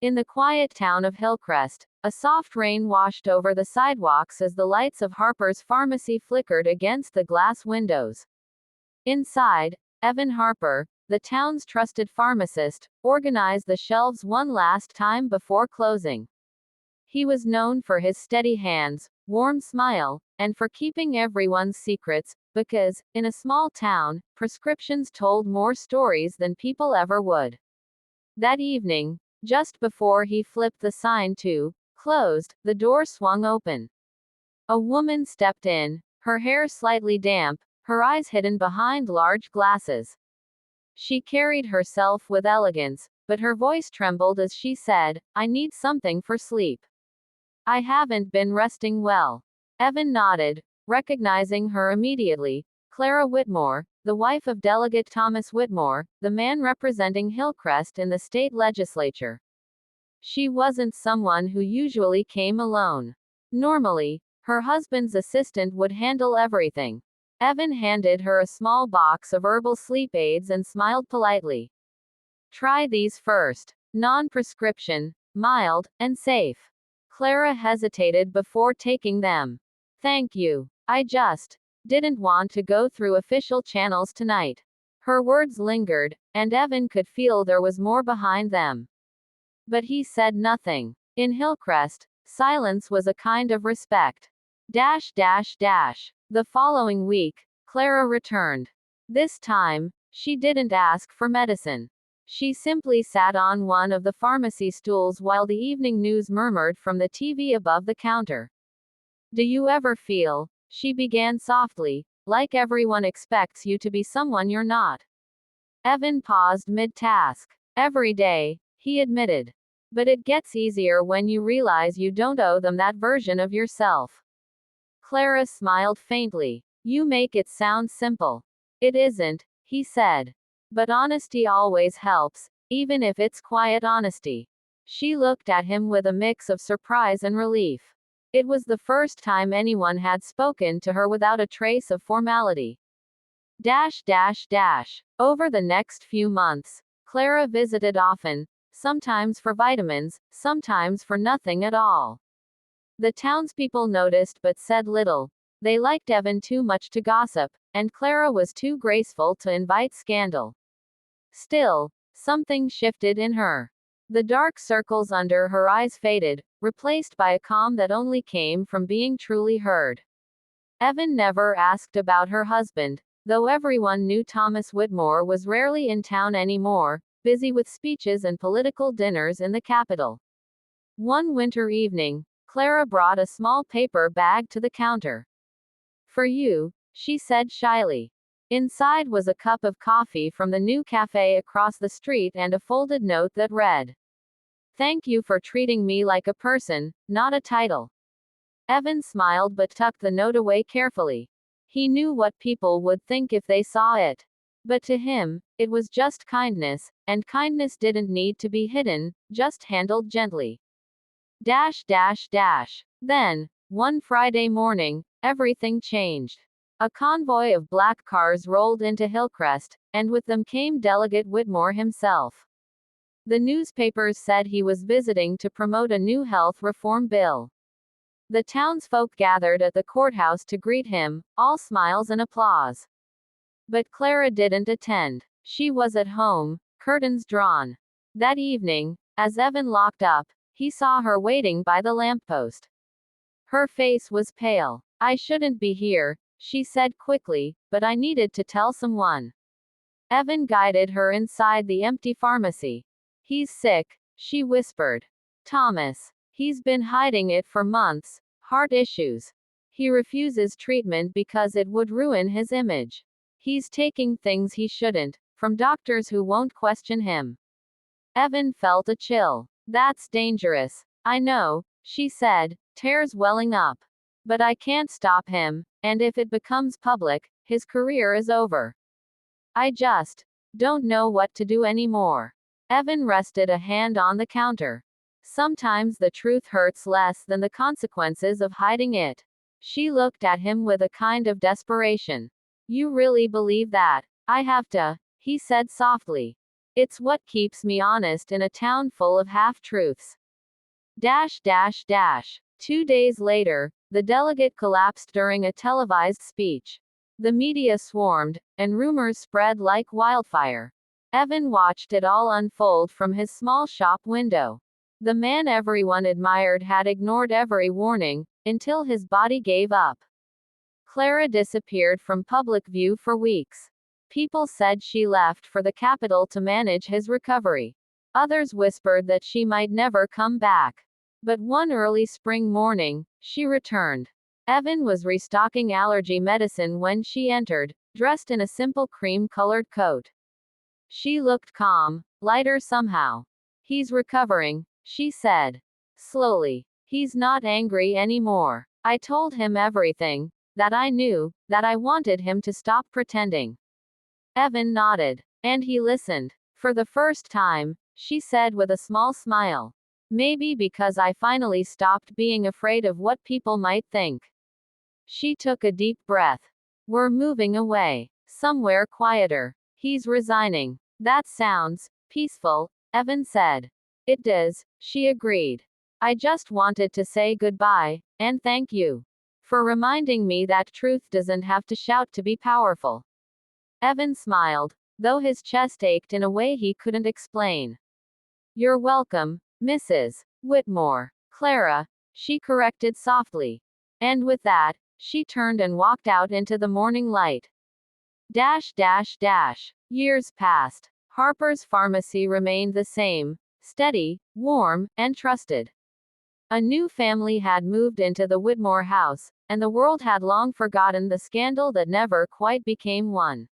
In the quiet town of Hillcrest, a soft rain washed over the sidewalks as the lights of Harper's pharmacy flickered against the glass windows. Inside, Evan Harper, the town's trusted pharmacist, organized the shelves one last time before closing. He was known for his steady hands, warm smile, and for keeping everyone's secrets, because, in a small town, prescriptions told more stories than people ever would. That evening, just before he flipped the sign to closed, the door swung open. A woman stepped in, her hair slightly damp, her eyes hidden behind large glasses. She carried herself with elegance, but her voice trembled as she said, "I need something for sleep. I haven't been resting well." Evan nodded, recognizing her immediately. Clara Whitmore, the wife of Delegate Thomas Whitmore, the man representing Hillcrest in the state legislature. She wasn't someone who usually came alone. Normally, her husband's assistant would handle everything. Evan handed her a small box of herbal sleep aids and smiled politely. "Try these first. Non-prescription, mild, and safe." Clara hesitated before taking them. "Thank you. I just didn't want to go through official channels tonight." Her words lingered, and Evan could feel there was more behind them. But he said nothing. In Hillcrest, silence was a kind of respect. The following week, Clara returned. This time, she didn't ask for medicine. She simply sat on one of the pharmacy stools while the evening news murmured from the TV above the counter. "Do you ever feel," she began softly, "like everyone expects you to be someone you're not?" Evan paused mid-task. "Every day," he admitted. "But it gets easier when you realize you don't owe them that version of yourself." Clara smiled faintly. "You make it sound simple." "It isn't," he said. "But honesty always helps, even if it's quiet honesty." She looked at him with a mix of surprise and relief. It was the first time anyone had spoken to her without a trace of formality. Over the next few months, Clara visited often, sometimes for vitamins, sometimes for nothing at all. The townspeople noticed but said little. They liked Evan too much to gossip, and Clara was too graceful to invite scandal. Still, something shifted in her. The dark circles under her eyes faded, replaced by a calm that only came from being truly heard. Evan never asked about her husband, though everyone knew Thomas Whitmore was rarely in town anymore, busy with speeches and political dinners in the capital. One winter evening, Clara brought a small paper bag to the counter. "For you," she said shyly. Inside was a cup of coffee from the new cafe across the street and a folded note that read, "Thank you for treating me like a person, not a title." Evan smiled but tucked the note away carefully. He knew what people would think if they saw it. But to him, it was just kindness, and kindness didn't need to be hidden, just handled gently. Then, one Friday morning, everything changed. A convoy of black cars rolled into Hillcrest, and with them came Delegate Whitmore himself. The newspapers said he was visiting to promote a new health reform bill. The townsfolk gathered at the courthouse to greet him, all smiles and applause. But Clara didn't attend. She was at home, curtains drawn. That evening, as Evan locked up, he saw her waiting by the lamppost. Her face was pale. "I shouldn't be here," she said quickly, "but I needed to tell someone." Evan guided her inside the empty pharmacy. "He's sick," she whispered. "Thomas. He's been hiding it for months. Heart issues. He refuses treatment because it would ruin his image. He's taking things he shouldn't, from doctors who won't question him." Evan felt a chill. "That's dangerous." "I know," she said, tears welling up. "But I can't stop him, and if it becomes public, his career is over. I just don't know what to do anymore." Evan rested a hand on the counter. "Sometimes the truth hurts less than the consequences of hiding it." She looked at him with a kind of desperation. "You really believe that?" "I have to," he said softly. It's what keeps me honest in a town full of half-truths. Dash dash dash. 2 days later, the delegate collapsed during a televised speech. The media swarmed, and rumors spread like wildfire. Evan watched it all unfold from his small shop window. The man everyone admired had ignored every warning, until his body gave up. Clara disappeared from public view for weeks. People said she left for the capital to manage his recovery. Others whispered that she might never come back. But one early spring morning, she returned. Evan was restocking allergy medicine when she entered, dressed in a simple cream-colored coat. She looked calm, lighter somehow. He's recovering, she said. Slowly. He's not angry anymore. I told him everything that I knew, that I wanted him to stop pretending. Evan nodded. And he listened. For the first time, she said with a small smile. Maybe because I finally stopped being afraid of what people might think. She took a deep breath. We're moving away. Somewhere quieter. He's resigning. That sounds peaceful, Evan said. It does, she agreed. I just wanted to say goodbye, and thank you for reminding me that truth doesn't have to shout to be powerful. Evan smiled, though his chest ached in a way he couldn't explain. You're welcome, Mrs. Whitmore. Clara, she corrected softly. And with that, she turned and walked out into the morning light. Dash dash dash. Years passed. Harper's Pharmacy remained the same, steady, warm, and trusted. A new family had moved into the Whitmore house, and the world had long forgotten the scandal that never quite became one.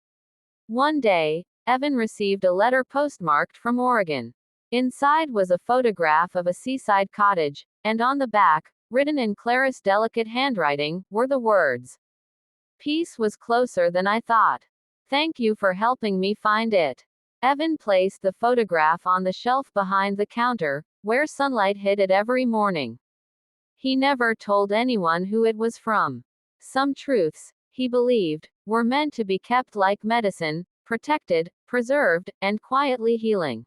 One day, Evan received a letter postmarked from Oregon. Inside was a photograph of a seaside cottage, and on the back, written in Clara's delicate handwriting, were the words, "Peace was closer than I thought. Thank you for helping me find it." Evan placed the photograph on the shelf behind the counter, where sunlight hit it every morning. He never told anyone who it was from. Some truths, he believed, were meant to be kept like medicine, protected, preserved, and quietly healing.